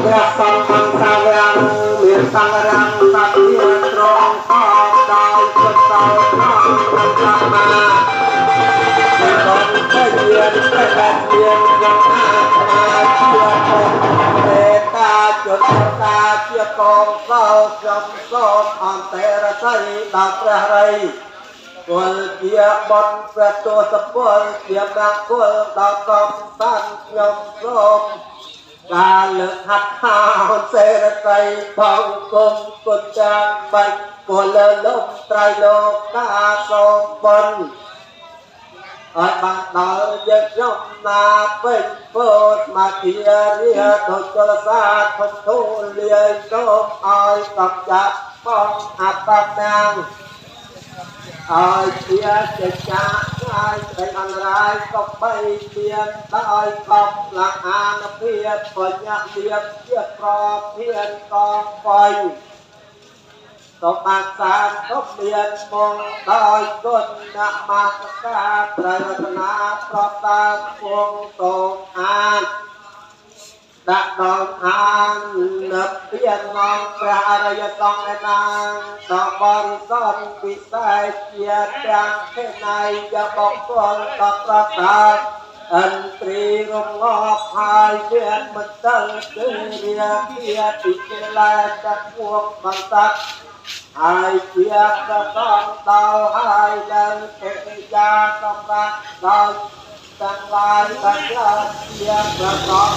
ព្រះសង្ឃបង្សាវាំងមានសង្ឃរាំងសត្វជាត្រង់តបដោយចិត្តសោកក្នុងកម្មមាពីកងទៅយានទៅបានយានយ៉ាងណាជាផងទេតាจุดតាជាកងសោចំសោអន្តរស័យដល់ព្រះរីគុលជាបនព្រះទសពលជាបាគុលដល់កំតាន់ខ្ញុំសូមការលើកហាត់ខាសេរតីផងគុំគុណចាងបាច់ពលលំត្រៃលោកកាសូមបនឲ្យបានដល់យកខ្ញុំណាពេញពោតមកជារាដូចចលសាធំទូលាយសូមឲ្យកំចាត់បងអបតាំងឲ្យជាចេចាឲ្យស្ដីអន្តរាយក៏បីមានដោយកំឡាំងអានភាពបញ្ញាលៀបជាប្រធានក៏បីសូមអាសាទុកមានមកដោយគុណនមស្ការព្រះរតនាប្រតាពងសូមអានដាក់ដល់អាននិព្វានមកព្រះអរិយសង្ឃឯណាដល់បរិសុទ្ធពិសេសជាទាំងទេណៃយកបកគលដល់ប្រតាអន្ត្រីរងប់ហើយមានមន្តលគឺរាជាពិជាលែតពួងបន្តាត់ហើយជាប្រកបដល់ហើយដល់ទេយាសម្រាប់ដល់ទាំងឡាយបានជាប្រកប